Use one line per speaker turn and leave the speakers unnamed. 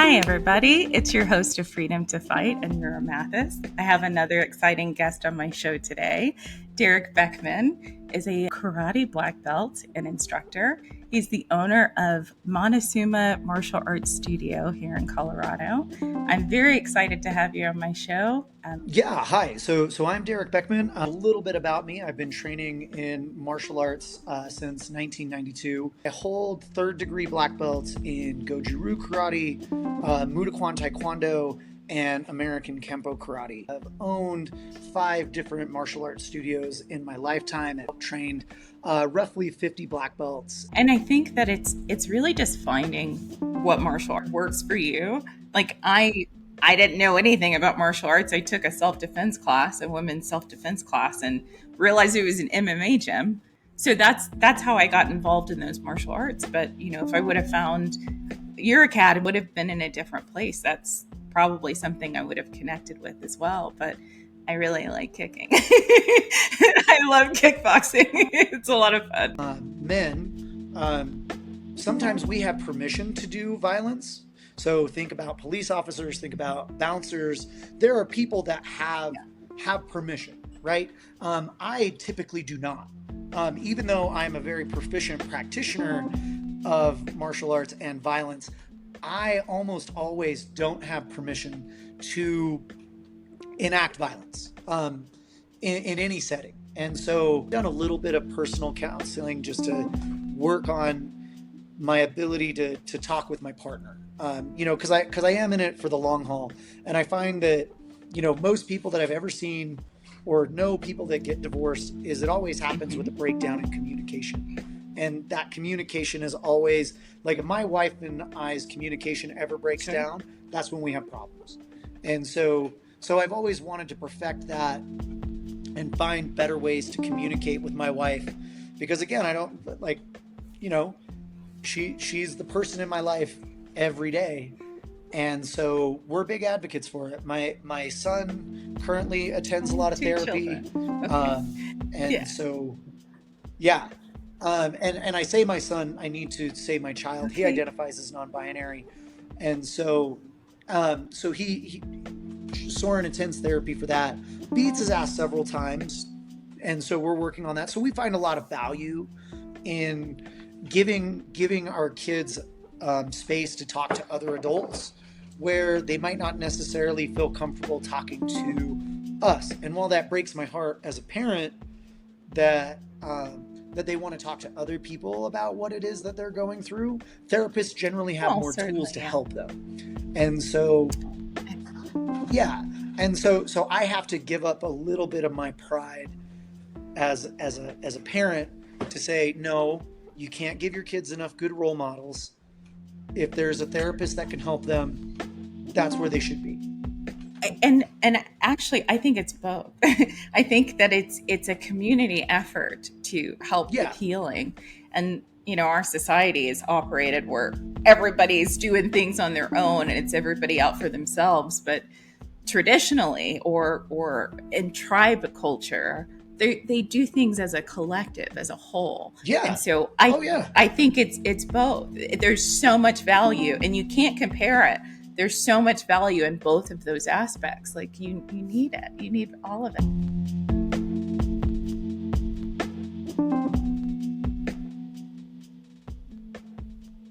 Hi, everybody. It's your host of Freedom to Fight, Anura Mathis. I have another exciting guest on my show today. Derek Beckman is a karate black belt and instructor. He's the owner of Montezuma Martial Arts Studio here in Colorado. I'm very excited to have you on my show.
Hi. So I'm Derek Beckman. A little bit about me. I've been training in martial arts since 1992. I hold third-degree black belts in Goju-Ryu Karate, Muay Taekwondo, and American Kempo Karate. I've owned 5 different martial arts studios in my lifetime and trained roughly 50 black belts.
And I think that it's really just finding what martial art works for you. Like I didn't know anything about martial arts. I took a self-defense class, a women's self-defense class, and realized it was an MMA gym. So that's how I got involved in those martial arts. But, if I would have found your academy, I would have been in a different place. That's probably something I would have connected with as well. But I really like kicking. I love kickboxing. It's a lot of fun.
Sometimes we have permission to do violence. So think about police officers, think about bouncers. There are people that have permission, right? I typically do not. Even though I'm a very proficient practitioner of martial arts and violence, I almost always don't have permission to enact violence in any setting. And so I've done a little bit of personal counseling just to work on my ability to talk with my partner. Because I am in it for the long haul. And I find that, most people that I've ever seen or know people that get divorced is it always happens with a breakdown in communication. And that communication is always, like, if my wife and I's communication ever breaks down, that's when we have problems. And so I've always wanted to perfect that and find better ways to communicate with my wife. Because again, I don't, she's the person in my life every day. And so we're big advocates for it. My son currently attends a lot of therapy. And I say my son, I need to say my child. Okay. He identifies as non-binary. And so Soren attends therapy for that, beats his ass several times. And so we're working on that. So we find a lot of value in giving our kids space to talk to other adults where they might not necessarily feel comfortable talking to us. And while that breaks my heart as a parent that they want to talk to other people about what it is that they're going through, therapists generally have more tools to help them. And so so I have to give up a little bit of my pride as a parent to say, no, you can't give your kids enough good role models. If there's a therapist that can help them, that's where they should be.
And actually, I think it's both. I think that it's a community effort to help with healing. And, our society is operated where everybody's doing things on their own and it's everybody out for themselves. But traditionally or in tribe culture, they do things as a collective, as a whole.
Yeah.
And so I think it's both. There's so much value and you can't compare it. There's so much value in both of those aspects. Like you need it. You need all of it.